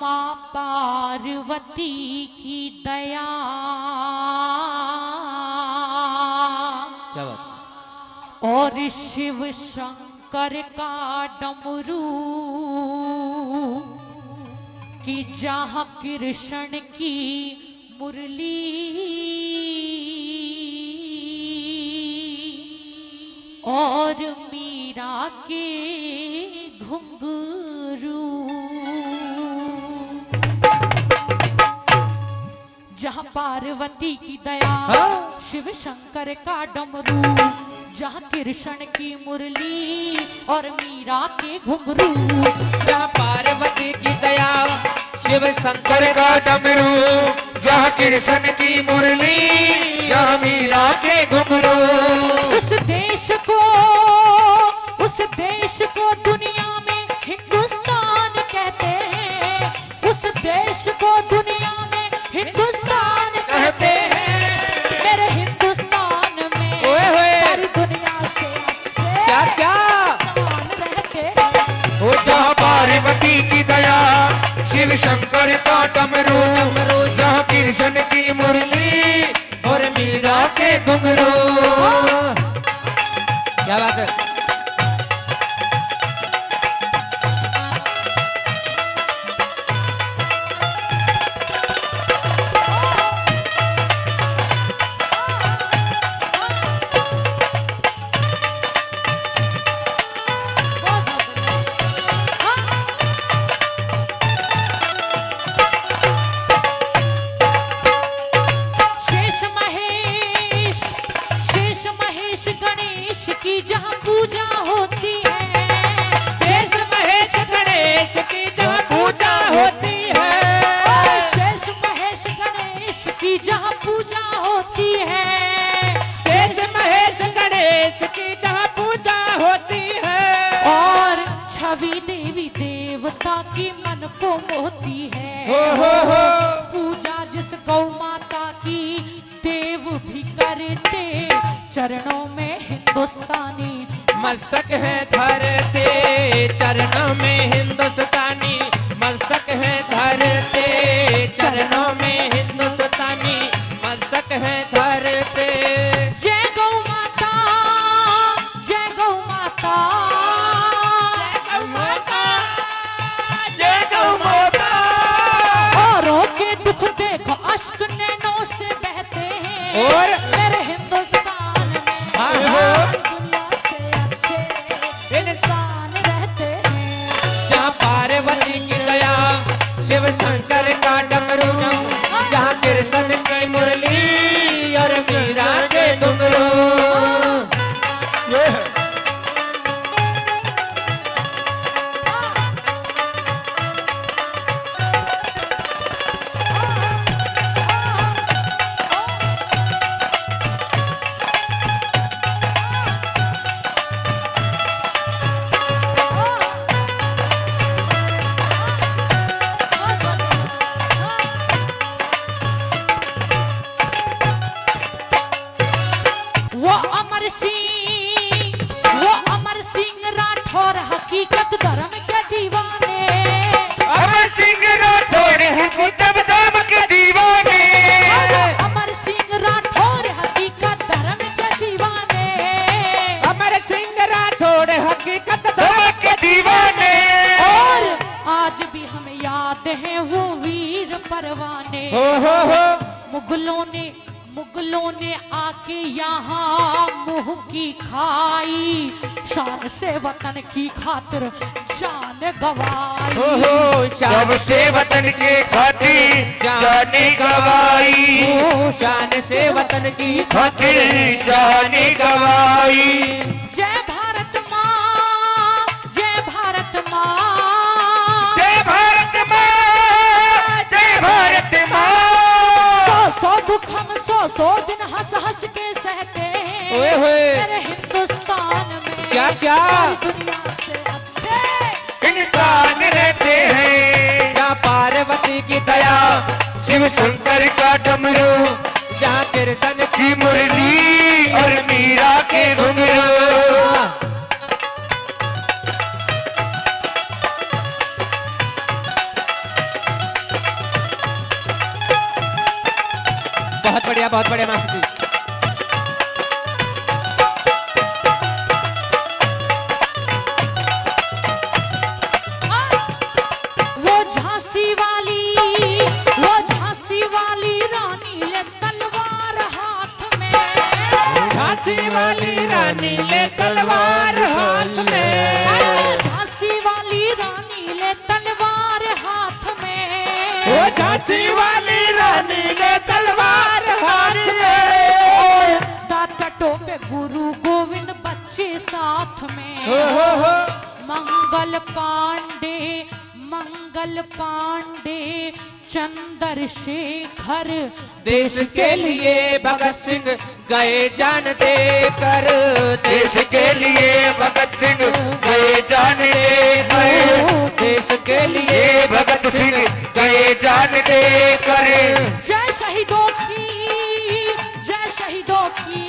माँ पार्वती की दया, क्या बात। और शिव शंकर का डमरू, कि जहाँ कृष्ण की मुरली, और मीरा के घुंघरू। जहाँ पार्वती की दया, शिव शंकर का डमरू, जहाँ कृष्ण की मुरली और मीरा के घुंघरू। जहाँ पार्वती की दया, शिव शंकर का डमरू, जहाँ कृष्ण की मुरली, जहाँ मीरा के घुंघरू। उस देश को दुनिया में हिंदुस्तान कहते हैं। उस देश को दुनिया में हिंदुस्तान कहते हैं। मेरे हिंदुस्तान में सारी दुनिया से अच्छे क्या क्या इंसान रहते हैं। वो जहाँ पार्वती की दया, शिव शंकर का डमरू, जहाँ कृष्ण की मुरली और मीरा के घुंघरू। क्या बात है। शेष महेश गणेश की जहाँ पूजा होती है। शेष महेश गणेश की जहाँ पूजा होती है। शेष महेश गणेश की जहाँ पूजा होती है। शेष महेश गणेश की जहाँ पूजा होती है। और छवि देवी देवता की मन को मोहती है। पूजा जिस गौ माता की देव भी करते, चरणों में हिंदुस्तानी मस्तक है धरते, चरणों में हिंदुस्तानी मस्तक है धरते, चरणों में हिंदुस्तानी मस्तक है धरते। जय गौ माता, जय गौ माता, जय गौ माता, जय गौ माता। औरों के दुख देखो अश्क नैनों से बहते हैं। और मेरे हिंदुस्तान में दुनिया से अच्छे इंसान रहते हैं। जहाँ पार्वती की दया, शिव शंकर का डमरू, जहाँ कृष्ण की मुरली और मीरा के घुंघरू। वो अमर सिंह राठौर हकीकत धर्म के दीवाने। अमर सिंह राठौर हकीकत धर्म के दीवाने। अमर सिंह राठौर हकीकत धर्म के दीवाने। अमर सिंह राठौड़ हकीकत धर्म के दीवाने। और आज भी हमें याद है वो वीर परवाने। मुगलों ने आके यहाँ मुंह की खाई, शान से वतन की खातिर जान गवाई। सबसे वतन के खातिर जाने गवाई, शान से वतन की खातिर जाने गवाई। जय भारत माँ, जय भारत माँ, जय भारत माँ, जय भारत माँ। सौ दुख हम सौ दिन हंस हंस के सहते हैं। मेरे हिंदुस्तान में क्या क्या सारी दुनिया से अच्छे इंसान रहते हैं। जहाँ पार्वती की दया, शिव शंकर का डमरू, जहाँ कृष्ण की मुरली और मीरा के घुंघरू। बहुत बढ़िया मास्टर जी। वो झांसी वाली रानी ले तलवार हाथ में। झांसी वाली रानी ले तलवार हाथ में। झांसी वाली रानी ले तलवार हाथ में। वो झांसी वाली रानी ले तलवार हाथ में। दांत टोपे गुरु गोविंद बच्चे साथ में। हो। मंगल पांडे चंद्रशेखर देश के लिए भगत सिंह गए जान देकर। देश के लिए भगत सिंह गए जान देकर। देश के लिए ये भगत सिंह गए जान देकर। जय शहीदों की, जय शहीदों की,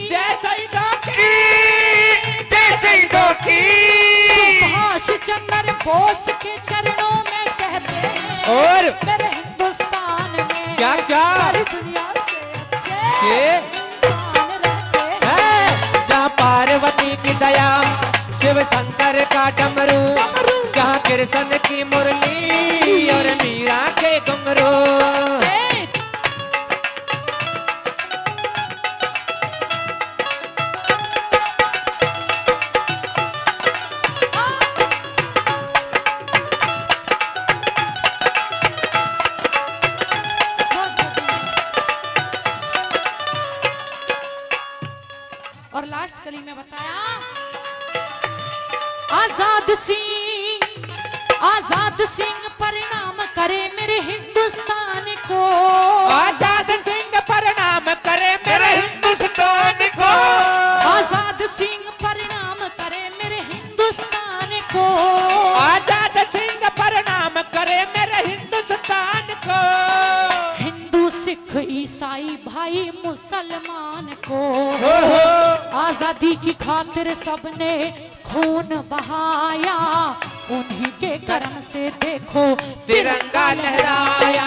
जय शहीदों की, जय शहीदों की। सुभाष चंद्र बोस के चरणों में कहते हैं और मेरे हिंदुस्तान में क्या क्या? सारी दुनिया से अच्छे ये? इंसान रहते हैं। है जहाँ पार्वती की दया, शिव शंकर का डमरू, जहाँ कृष्ण की मुरली और मीरा के घुंघरू। और लास्ट कली में बताया आजाद सिंह प्रणाम करे मेरे हिंदुस्तान को। आजाद सिंह प्रणाम करे मेरे हिंदुस्तान को। आजाद सिंह प्रणाम करे मेरे हिंदुस्तान को। आजाद सिंह प्रणाम करे मेरे हिंदुस्तान को। हिंदू सिख ईसाई भाई मुसलमान को। आजादी की खातिर सबने खून बहाया, उन्हीं के कर्म से देखो तिरंगा लहराया।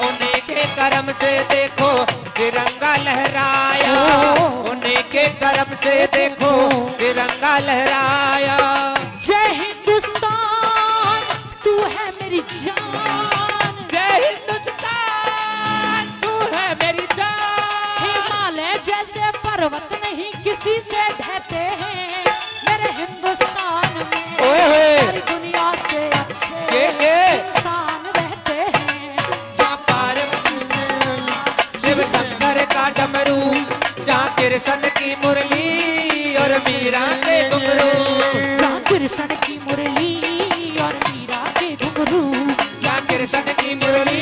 उन्हीं के कर्म से देखो तिरंगा लहराया। उन्हीं के कर्म से देखो तिरंगा लहराया। जय हिंदुस्तान तू है मेरी जान। जय हिंदुस्तान तू है मेरी जान। हिमालय जैसे पर्वत नहीं किसी से ढहते हैं मेरे हिंदुस्तान में। ओए। सारी दुनिया से अच्छे ये? इंसान रहते हैं। जहाँ पार्वती शिव शंकर का डमरू, जहाँ कृष्ण की मुरली और मीरा के घुंघरू। जहाँ कृष्ण की मुरली और मीरा के घुंघरू। जहाँ कृष्ण की मुरली